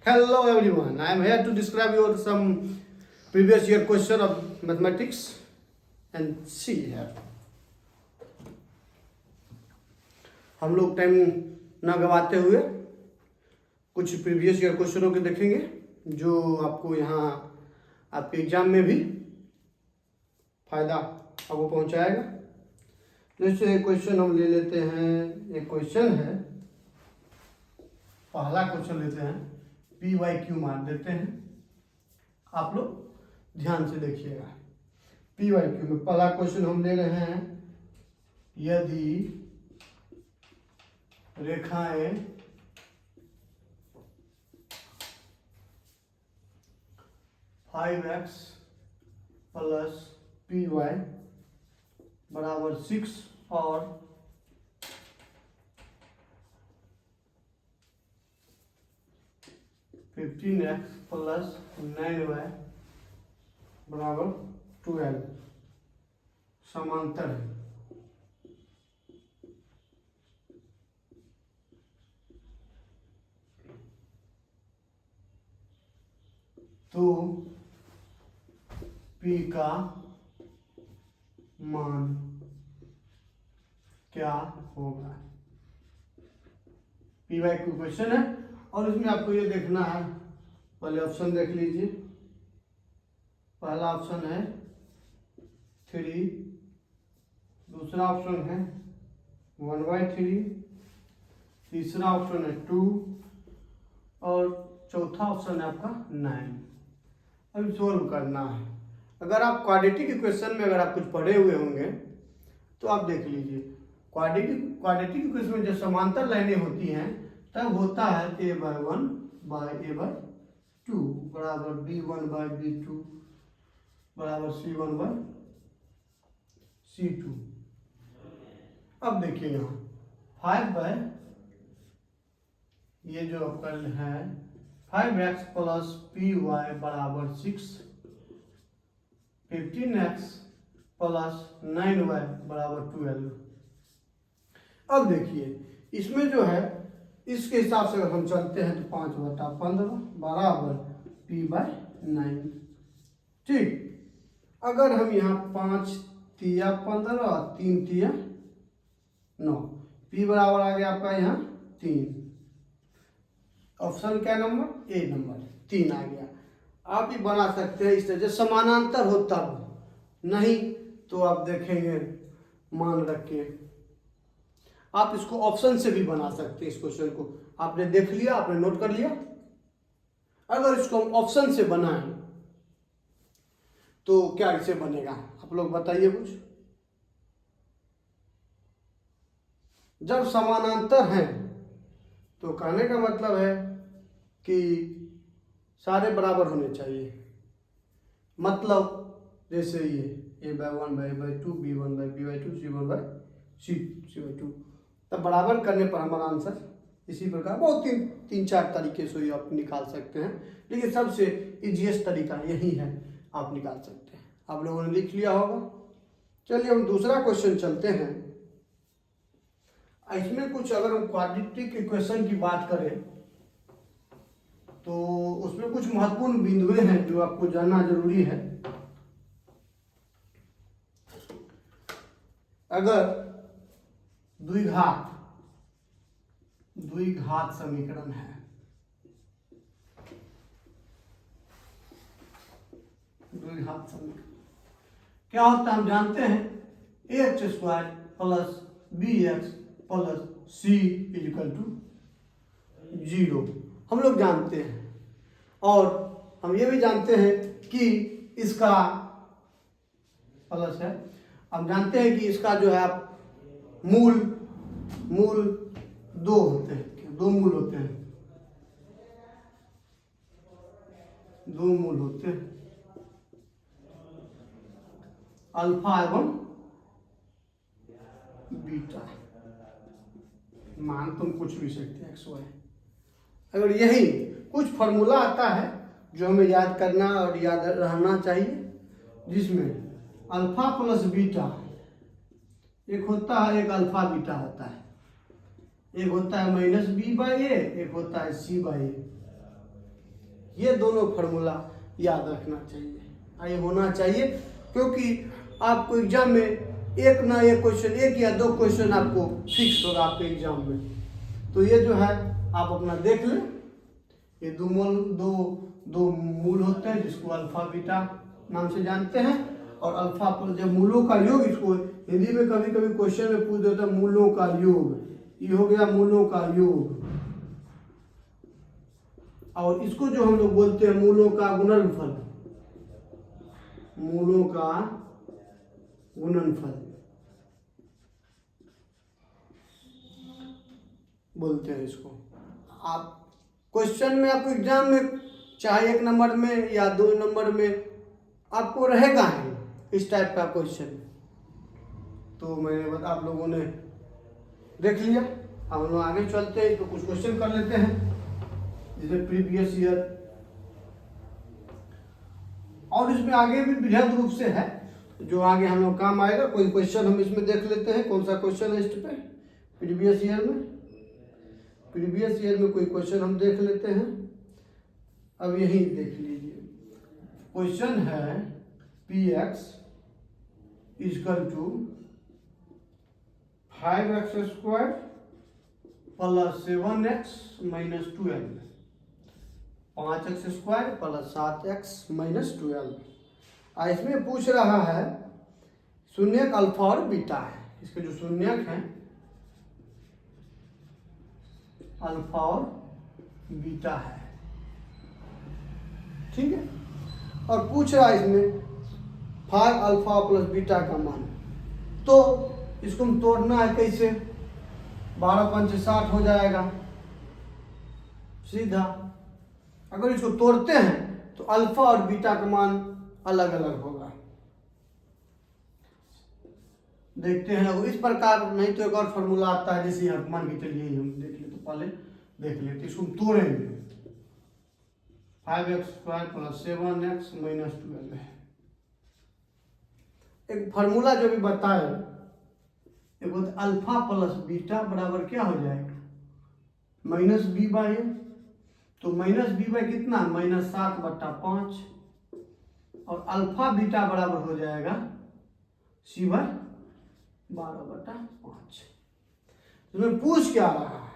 Hello everyone, I am here to describe you some previous year question of mathematics and see here. हम लोग time ना गवाते हुए कुछ previous year क्वेश्चनों के देखेंगे जो आपको यहाँ आपके एग्जाम में भी फायदा आपको पहुँचाएगा। जैसे क्वेश्चन हम ले लेते हैं, एक क्वेश्चन है, पहला क्वेश्चन लेते हैं, पी वाई क्यू मान देते हैं। आप लोग ध्यान से देखिएगा। पी वाई क्यू में पहला क्वेश्चन हम ले रहे हैं, यदि रेखाएं five x plus p y बराबर 6 और 15x प्लस 9y बराबर 12 समांतर है, तो P का मान क्या होगा। पी वाई क्यू क्वेश्चन है और इसमें आपको ये देखना है, पहले ऑप्शन देख लीजिए। पहला ऑप्शन है 3, दूसरा ऑप्शन है 1/3, तीसरा ऑप्शन है 2 और चौथा ऑप्शन है आपका 9। अब सोल्व करना है। अगर आप क्वाड्रेटिक इक्वेशन में अगर आप कुछ पढ़े हुए होंगे तो आप देख लीजिए, क्वाड्रेटिक इक्वेशन में जब समांतर लाइनें होती हैं तब होता है a/1 बाय a/2 बराबर b1 बाय b2 बराबर c1 बाय c2। अब देखिए यहाँ 5 बाय ये जो आपका है 5x प्लस पी वाई बराबर 6, 15x प्लस 9y बराबर 12। अब देखिए इसमें जो है, इसके हिसाब से अगर हम चलते हैं तो 5/15 बराबर p/9। ठीक, अगर हम यहाँ 5 तिया 15 और 3 तिया 9, p बराबर आ गया आपका यहाँ 3। ऑप्शन क्या नंबर, ए नंबर 3 आ गया। आप भी बना सकते हैं इस तरह, समानांतर हो तब, नहीं तो आप देखेंगे मान रख के आप इसको ऑप्शन से भी बना सकते हैं। इस क्वेश्चन को आपने देख लिया, आपने नोट कर लिया। अगर इसको हम ऑप्शन से बनाएं तो क्या इसे बनेगा, आप लोग बताइए कुछ। जब समानांतर हैं तो कहने का मतलब है कि सारे बराबर होने चाहिए। मतलब जैसे ये a/1/2 b1/b/2 c1/c2, तब बराबर करने पर हमारा आंसर इसी प्रकार बहुत तीन चार तरीके से आप निकाल सकते हैं, लेकिन सबसे इजीएस्ट तरीका यही है, आप निकाल सकते हैं। आप लोगों ने लिख लिया होगा। चलिए हम दूसरा क्वेश्चन चलते हैं। इसमें कुछ अगर हम क्वाड्रेटिक इक्वेशन की बात करें तो उसमें कुछ महत्वपूर्ण बिंदुएं हैं जो आपको जानना जरूरी है। अगर द्विघात समीकरण है, द्विघात समीकरण क्या होता है हम जानते हैं, ax² plus bx plus c equal to 0 हम लोग जानते हैं। और हम ये भी जानते हैं कि इसका प्लस है, हम जानते हैं कि इसका जो है आप मूल 2 होते हैं, 2 मूल होते हैं, 2 मूल होते हैं, अल्फा एवं बीटा। मान तुम कुछ भी सकते हैं x y। अगर यही कुछ फॉर्मूला आता है जो हमें याद करना और याद रहना चाहिए, जिसमें अल्फा प्लस बीटा एक होता है, एक अल्फा बीटा होता है, एक होता है -b/a, एक होता है c/a। ये दोनों फार्मूला याद रखना चाहिए, ये होना चाहिए, क्योंकि आपको एग्जाम में एक ना एक क्वेश्चन, एक या दो क्वेश्चन आपको फिक्स होगा आपके एग्जाम में। तो ये जो है आप अपना देख लें, ये दो मूल होते हैं जिसको अल्फा बीटा नाम से जानते हैं, और अल्फा प्लस जब मूलों का योग, इसको हिंदी में कभी कभी क्वेश्चन में पूछ देता है मूलों का योग, ये हो गया मूलों का योग, और इसको जो हम लोग बोलते हैं मूलों का गुणनफल, मूलों का गुणनफल बोलते हैं इसको। आप क्वेश्चन में आपको एग्जाम में चाहे 1 नंबर में या 2 नंबर में आपको रहेगा ही इस टाइप का क्वेश्चन। तो मैंने आप लोगों ने देख लिया, अब हम लोग आगे चलते हैं, तो कुछ क्वेश्चन कर लेते हैं जैसे प्रीवियस ईयर, और इसमें आगे भी बृहद रूप से है जो आगे हम लोग काम आएगा। कोई क्वेश्चन हम इसमें देख लेते हैं, कौन सा क्वेश्चन है इस पे प्रीवियस ईयर में, प्रीवियस ईयर में कोई क्वेश्चन हम देख लेते हैं। अब यही देख लीजिए, क्वेश्चन है px equal to 5x² plus 7x minus 12, 5x² plus 7x minus 12। इसमें पूछ रहा है शून्यक अल्फा और बीटा है, इसके जो शून्यक है अल्फा और बीटा है, ठीक है, और पूछ रहा है इसमें 5 अल्फा प्लस बीटा का मान। तो इसको हम तोड़ना है कैसे, 12 पंच 60 हो जाएगा सीधा। अगर इसको तोड़ते हैं तो अल्फा और बीटा का मान अलग अलग होगा, देखते हैं। अगर इस प्रकार नहीं तो एक और फॉर्मूला आता है, जैसे यहाँ मान के चलिए हम देख ले, तो पहले देख लेते, इसको हम तोड़ेंगे। 5x² प्लस 7x माइनस 12 है एक फार्मूला जो भी बताए, एक अल्फा प्लस बीटा बराबर क्या हो जाएगा माइनस बी बाई, तो माइनस बी बाई कितना माइनस 7/5, और अल्फा बीटा बराबर हो जाएगा सी बाई 12/5। इसमें पूछ क्या रहा है,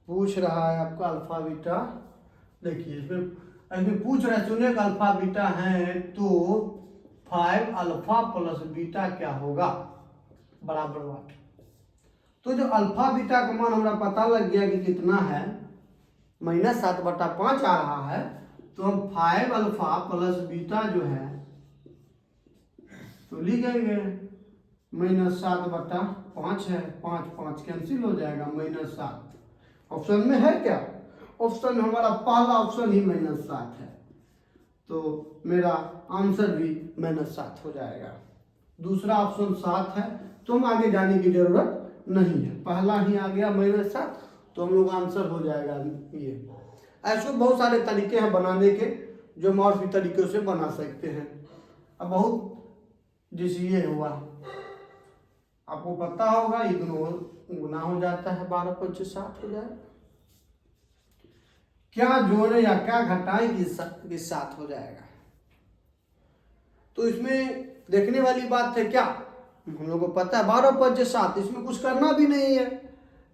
पूछ रहा है आपका अल्फा बीटा। देखिए इसमें पूछ रहा है शून्य का अल्फा बीटा है, तो 5 अल्फा प्लस बीटा क्या होगा बराबर 8। तो जो अल्फा बीटा का मान हमारा पता लग गया कि कितना है, माइनस 7/5 आ रहा है, तो हम 5 अल्फा प्लस बीटा जो है तो लिखेंगे माइनस 7/5 है, 5 5 कैंसिल हो जाएगा, -7 ऑप्शन में है क्या, ऑप्शन हमारा पहला ऑप्शन ही -7 है, तो मेरा आंसर भी -7 हो जाएगा। दूसरा ऑप्शन 7 है, तो हम आगे जाने की जरूरत नहीं है, पहला ही आ गया -7, तो हम लोग आंसर हो जाएगा ये। ऐसे बहुत सारे तरीके हैं बनाने के, जो हम और भी तरीकों से बना सकते हैं। अब बहुत जैसे ये हुआ, आपको पता होगा ये दोनों गुना हो जाता है, 12 पंच 60 हो जाएगा। क्या जोड़े या क्या घटाएं कि 7 हो जाएगा। तो इसमें देखने वाली बात है क्या, हम लोग को पता है 12 पंच 7, इसमें कुछ करना भी नहीं है।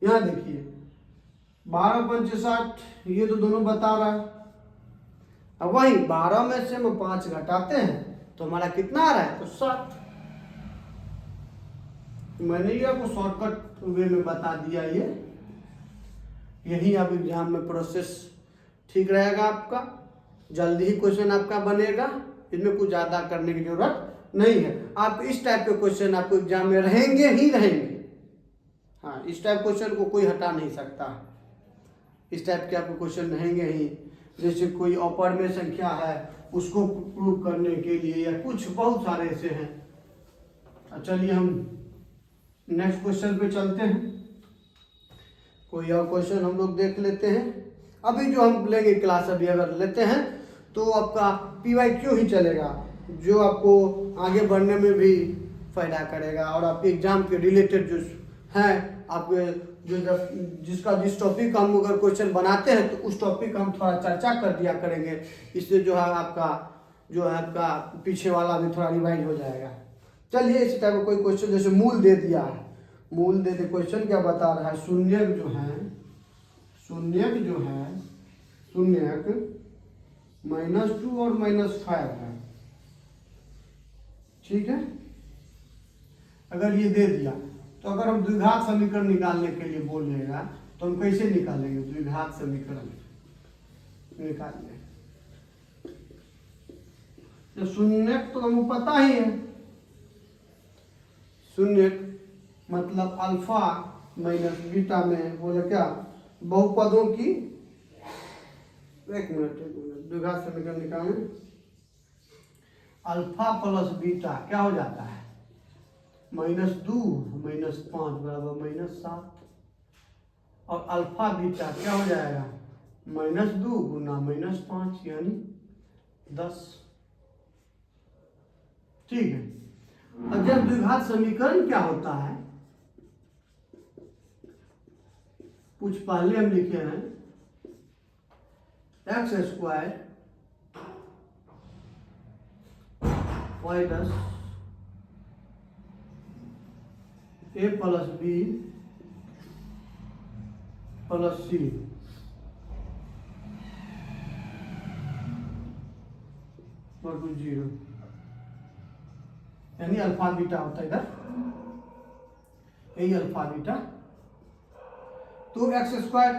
यहाँ देखिए 12 पंच 60 ये तो दोनों बता रहा है, अब वही 12 में से हम 5 घटाते हैं तो हमारा कितना आ रहा है, तो 7। मैंने ये आपको शॉर्टकट वे में बता दिया, ये यही अब एग्जाम में प्रोसेस ठीक रहेगा आपका, जल्दी ही क्वेश्चन आपका बनेगा, इसमें कुछ ज़्यादा करने की जरूरत नहीं है। आप इस टाइप के क्वेश्चन आपको एग्जाम में रहेंगे ही रहेंगे, हाँ इस टाइप क्वेश्चन को कोई हटा नहीं सकता, इस टाइप के आपको क्वेश्चन रहेंगे ही। जैसे कोई अपर में संख्या है उसको प्रूव करने के लिए, या कुछ बहुत सारे ऐसे हैं। चलिए हम नेक्स्ट क्वेश्चन पे चलते हैं, कोई और क्वेश्चन हम लोग देख लेते हैं। अभी जो हम लेंगे क्लास अभी अगर लेते हैं तो आपका PYQ ही चलेगा, जो आपको आगे बढ़ने में भी फायदा करेगा, और आपके एग्जाम के रिलेटेड जो है आपके जो जब जिस टॉपिक का हम अगर क्वेश्चन बनाते हैं तो उस टॉपिक का हम थोड़ा चर्चा कर दिया करेंगे। इससे जो है आपका पीछे वाला भी थोड़ा रिवाइज हो जाएगा। चलिए इसी टाइप का कोई क्वेश्चन जैसे मूल दे दिया है, मूल दे दे क्वेश्चन क्या बता रहा है, शून्यक -2 और -5 है, ठीक है। अगर ये दे दिया तो अगर हम द्विघात समीकरण निकालने के लिए बोलेगा तो हम कैसे निकालेंगे द्विघात समीकरण निकालने। तो शून्यक तो हमको पता ही है, शून्यक मतलब अल्फा माइनस बीटा में बोले क्या बहुपदों की, एक मिनट द्विघात समीकरण निकालें। अल्फा प्लस बीटा क्या हो जाता है, -2 -5 बराबर -7, और अल्फा बीटा क्या हो जाएगा, -2 गुना -5 यानी 10, ठीक है। अब जब द्विघात समीकरण क्या होता है, कुछ पहले हम लिखे हैं x² y + a + b + c = 0, यानी अल्फा बीटा होता है इधर, यही अल्फा बीटा। तो x²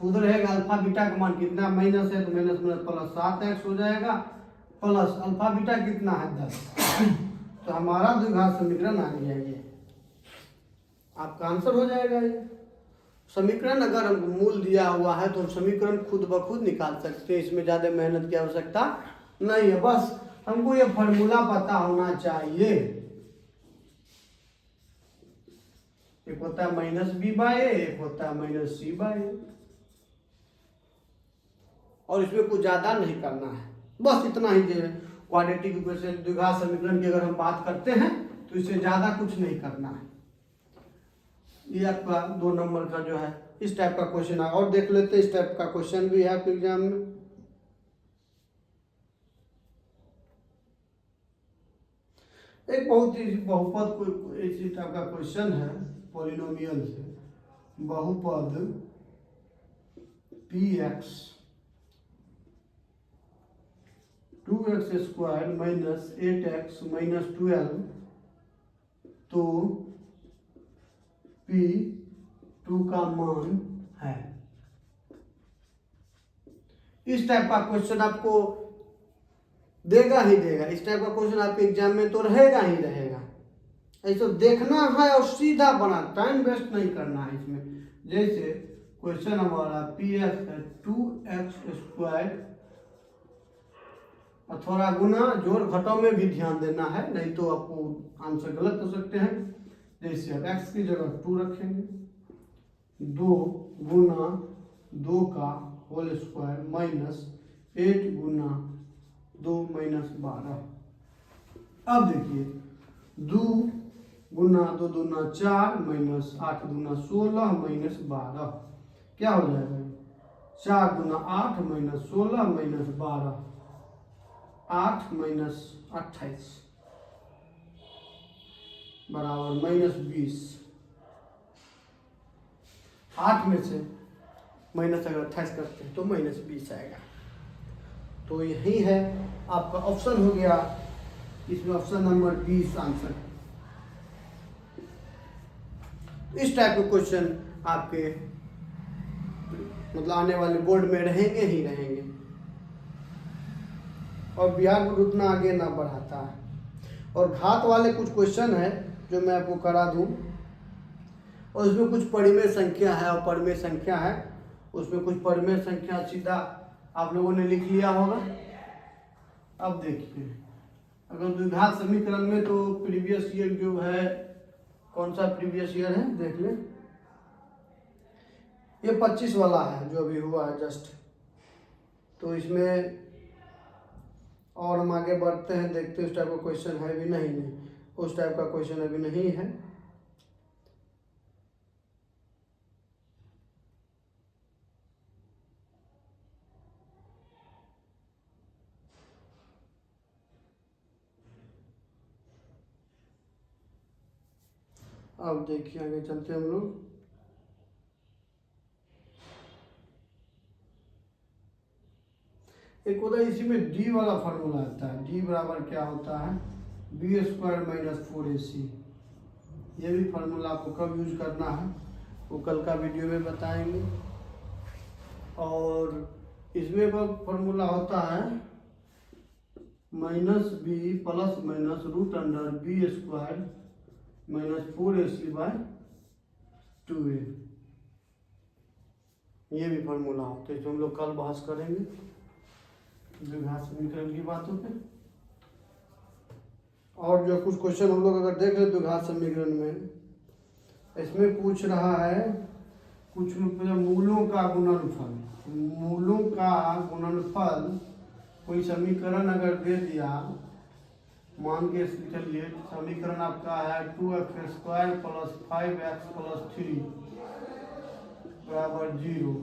उधर रहेगा, अल्फा बीटा का मान कितना माइनस है तो माइनस प्लस 7x हो जाएगा, प्लस अल्फा बीटा कितना है 10। तो हमारा द्विघात समीकरण आ गया, ये आपका आंसर हो जाएगा। ये समीकरण अगर हमको मूल दिया हुआ है तो हम समीकरण खुद ब खुद निकाल सकते हैं, इसमें ज़्यादा मेहनत की आवश्यकता नहीं है, बस हमको ये फॉर्मूला पता होना चाहिए। एक होता है -b/a, एक होता है -c/a, और इसमें कुछ ज़्यादा नहीं करना है, बस इतना ही जो है क्वाड्रेटिक इक्वेशन द्विघात समीकरण की अगर हम बात करते हैं तो इससे ज़्यादा कुछ नहीं करना है। ये आपका 2 नंबर का जो है इस टाइप का क्वेश्चन है, और देख लेते हैं इस टाइप का क्वेश्चन भी है आपके एग्जाम में। एक बहुत ही बहुपद कोई इसी टाइप का क्वेश्चन है, पॉलिनोमियल से बहुपद px 2x² - 8x - 12 तो p2 का मान है। इस टाइप का क्वेश्चन आपको देगा ही देगा, इस टाइप का क्वेश्चन आपके एग्जाम में तो रहेगा ही रहेगा। ऐसा देखना है और सीधा बना, टाइम वेस्ट नहीं करना है इसमें। जैसे क्वेश्चन हमारा px है 2x² और थोड़ा गुना जोड़ घटाव में भी ध्यान देना है, नहीं तो आपको आंसर गलत हो सकते हैं। जैसे अब x की जगह 2 रखेंगे, 2 गुना 2 का होल स्क्वायर -8 गुना 2 - 12। अब देखिए 2 गुना 2 दूना 4 -8 दूना 16 -12 क्या हो जाएगा, 4 दूना 8 -16 -12 8 - 28 बराबर -20। 8 में से माइनस अगर 28 करते हैं तो -20 आएगा। तो यही है आपका ऑप्शन हो गया, इसमें ऑप्शन नंबर 20 आंसर। इस टाइप के क्वेश्चन आपके मतलब आने वाले बोर्ड में रहेंगे ही रहेंगे, और बिहार बोर्ड उतना आगे ना बढ़ाता है। और घात वाले कुछ क्वेश्चन है जो मैं आपको करा दूं, और उसमें कुछ परिमेय संख्या है, और परिमेय संख्या है उसमें कुछ परिमेय संख्या सीधा आप लोगों ने लिख लिया होगा। अब देखिए अगर द्विघात समीकरण में तो प्रीवियस ईयर जो है, कौन सा प्रीवियस ईयर है देख ले, ये 25 वाला है जो अभी हुआ है जस्ट। तो इसमें और हम आगे बढ़ते हैं, देखते हैं उस टाइप का क्वेश्चन है भी नहीं, उस टाइप का क्वेश्चन अभी नहीं है। अब देखिए आगे चलते हम लोग। एक होता है इसी में डी वाला फार्मूला आता है, डी बराबर क्या होता है, बी स्क्वायर माइनस 4ac। ये भी फार्मूला आपको कब यूज करना है वो कल का वीडियो में बताएंगे। और इसमें फार्मूला होता है minus b plus minus root under b square minus 4ac by 2a। ये भी फार्मूला होता है जो हम लोग कल बहस करेंगे द्विघात समीकरण की बातों पे। और जो कुछ क्वेश्चन हम लोग अगर देख ले द्विघात समीकरण में, इसमें पूछ रहा है कुछ मूलों का गुणनफल, मूलों का गुणनफल कोई समीकरण अगर दे दिया, मान के चलिए समीकरण आपका है 2x square plus 5x plus 3 बराबर 0।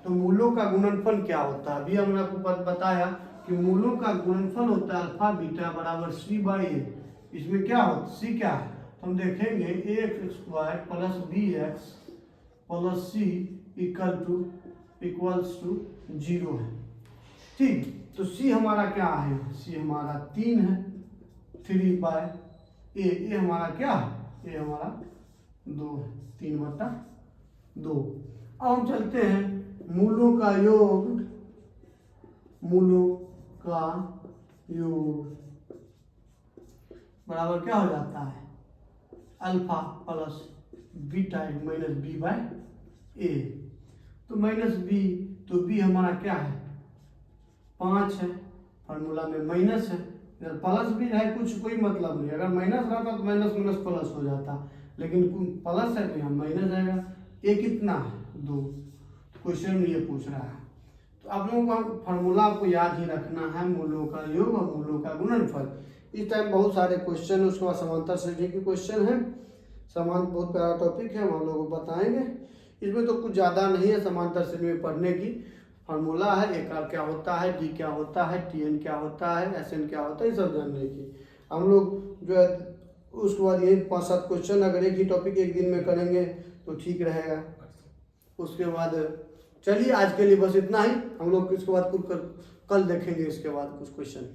तो मूलों का गुणनफल क्या होता है, अभी हमने आपको बताया कि मूलों का गुणनफल होता है अल्फा बीटा बराबर सी बाई ए। इसमें क्या होता है, सी क्या है, तो हम देखेंगे a x square plus b x plus c equals to 0 है। ठीक, तो सी हमारा क्या है, सी हमारा 3 है, 3 बाय ए हमारा क्या है, ए हमारा 2 है, 3/2। अब हम चलते हैं मूलों का योग, मूलों का योग बराबर क्या हो जाता है, alpha plus beta minus b by a. तो माइनस बी, तो बी हमारा क्या है 5 है, फार्मूला में माइनस है, अगर प्लस भी है कुछ कोई मतलब नहीं, अगर माइनस रहता तो माइनस माइनस प्लस हो जाता, लेकिन प्लस है तो यहाँ माइनस आएगा। ए कितना है 2, क्वेश्चन में ये पूछ रहा है। तो आप लोगों को फार्मूला आपको याद ही रखना है, मूलों का योग और मूलों का गुणनफल। इस टाइम बहुत सारे क्वेश्चन है, उसके बाद समांतर श्रेणी के क्वेश्चन है, समान बहुत प्यारा टॉपिक है, हम आप लोगों को बताएंगे। इसमें तो कुछ ज़्यादा नहीं है समांतर श्रेणी में पढ़ने की, फार्मूला है एक आर क्या होता है, डी क्या होता है, टी एन क्या होता है, एस एन क्या होता है, ये सब जानने की। हम लोग जो है उसके बाद यही 5-7 क्वेश्चन अगर एक ही टॉपिक एक दिन में करेंगे तो ठीक रहेगा। उसके बाद चलिए आज के लिए बस इतना ही, हम लोग इसके बाद कुछ कल देखेंगे इसके बाद कुछ क्वेश्चन।